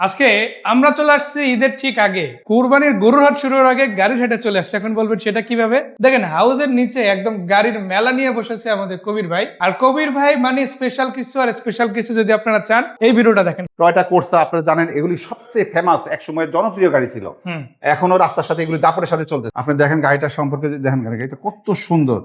আজকে আমরা চলে আসছি ঈদের ঠিক আগে, কুরবানির গরুর হাট শুরুর আগে গাড়ির হাটে চলে আসছে। এখন বলবেন সেটা কিভাবে? দেখেন, হাউসের নিচে একদম গাড়ির মেলা নিয়ে বসেছে আমাদের কবির ভাই। আর কবির ভাই মানে স্পেশাল কিছু, আর স্পেশাল কিছু যদি আপনারা চান এই ভিডিওটা দেখেন। টয়োটা কোর্সা আপনারা জানেন এগুলি সবচেয়ে ফেমাস, একসময় জনপ্রিয় গাড়ি ছিল। এখনো রাস্তার সাথে এগুলি দাপটের সাথে চলতে। আপনি দেখেন গাড়িটা সম্পর্কে দেখেন, গাড়িটা কত সুন্দর।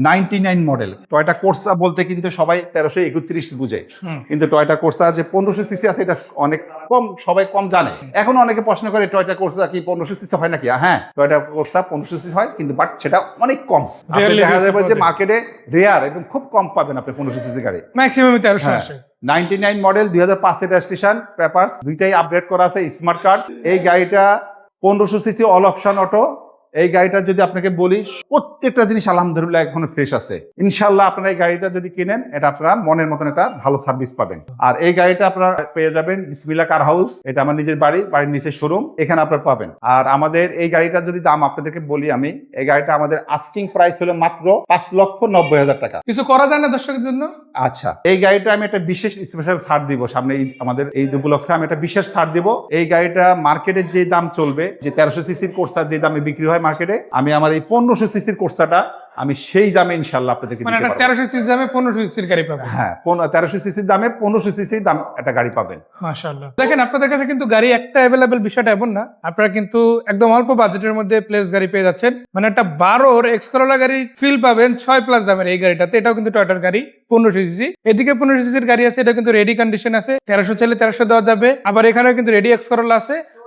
99 মডেল টয়োটা কোর্সা বলতে কিন্তু সবাই 1331 বুঝে, কিন্তু টয়োটা কোর্সা যে 1500 সিসি আছে এটা অনেক কম, সবাই কম জানে। এখন অনেকে প্রশ্ন করে টয়োটা কোর্সা কি 1500 সিসি হয় নাকি? হ্যাঁ, টয়োটা কোর্সা 1500 সিসি হয়, কিন্তু বাট সেটা অনেক কম। আপনি দেখা যাবে যে মার্কেটে রেয়ার, একদম খুব কম পাবেন আপনি 1500 সিসি গাড়ি। ম্যাক্সিমাম 1300 আসে। 99 মডেল 2005 এর রেজিস্ট্রেশন, পেপারস দুইটাই আপডেট করা আছে, স্মার্ট কার্ড। এই গাড়িটা 1500 সিসি অল অপশন অটো। এই গাড়িটা যদি আপনাকে বলি, প্রত্যেকটা জিনিস আলহামদুলিল্লাহ এখনো ফ্রেশ আছে। ইনশাআল্লাহ আপনারা এই গাড়িটা যদি কিনেন, এটা আপনারা মনের মতন একটা ভালো সার্ভিস পাবেন। আর এই গাড়িটা আপনারা পেয়ে যাবেন বিসমিল্লাহ কার হাউস, এটা আমার নিজের বাড়ির নিচে শোরুম, এখানে আপনারা পাবেন। আর আমাদের এই গাড়িটা যদি দাম আপনাদেরকে বলি, আমি এই গাড়িটা আমাদের আস্কিং প্রাইস হলো মাত্র 5,90,000 টাকা। কিছু করা যায় না দর্শকের জন্য? আচ্ছা, এই গাড়িটা আমি একটা বিশেষ স্পেশাল ছাড় দিব সামনে আমাদের এই উপলক্ষে। আমি একটা বিশেষ ছাড় দিব। এই গাড়িটা মার্কেটে যে দাম চলবে, যে 1300 সিসির কোর্সা যে দামে বিক্রি হয় মার্কেটে, আমি আমার এই 1500 সিসির কোর্সাটা আমি সেই দামে ইনশাআল্লাহ আপনাদেরকে দিতে পারবো। 1300 সিসির দামে 1500 সিসির গাড়ি পাবেন। হ্যাঁ, 1300 সিসির দামে 1500 সিসির দাম একটা গাড়ি পাবেন। মাশাআল্লাহ। দেখেন, আপনাদের কাছে কিন্তু গাড়ি একটা अवेलेबल, বিষয়টা এমন না। আপনারা কিন্তু একদম অল্প বাজেটের মধ্যে প্লেস গাড়ি পেয়ে যাচ্ছেন। মানে একটা 12 এক্স করোলা গাড়ি ফিল পাবেন 6+ দামের এই গাড়িটাতে। এটাও কিন্তু টয়োটার গাড়ি, 1500 সিসি। এদিকে 1500 সিসির গাড়ি আছে, এটা কিন্তু রেডি কন্ডিশন আছে। 1300 চাইলে 1300 দেওয়া যাবে। আবার এখানেও কিন্তু রেডি এক্স করোলা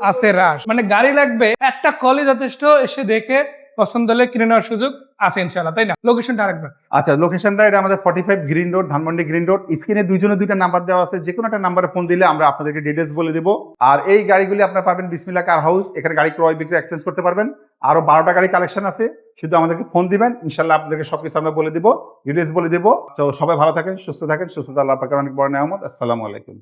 আছে রাশ। মানে গাড়ি লাগবে একটা কলই যথেষ্ট, এসে দেখে পছন্দ হলে কিনে নেওয়ার সুযোগ আছে ইনশাআল্লাহ, তাই না? লোকেশনটা আরেকবার। আচ্ছা, লোকেশনটা এটা আমাদের 45 green road, Dhanmondi green road. স্ক্রিনে দুইটা নাম্বার দেওয়া আছে, যে কোনো একটা নাম্বারে ফোন দিলে আমরা আপনাদেরকে ডিটেইলস বলে দেব। আর এই গাড়িগুলি আপনারা পাবেন বিসমিল্লাহ কার হাউস। এখানে গাড়ি ক্রয় বিক্রয় এক্সচেঞ্জ করতে পারবেন। আরো 12টা গাড়ি কালেকশন আছে, শুধু আমাদেরকে ফোন দিবেন, ইনশাআল্লাহ আপনাদেরকে সবকিছু আমরা বলে দেব, ডিটেইলস বলে দেব। তো সবাই ভালো থাকেন, সুস্থ থাকেন। সুস্থতা আল্লাহ পাকের অনেক বড় নিয়ামত। আসসালামু আলাইকুম।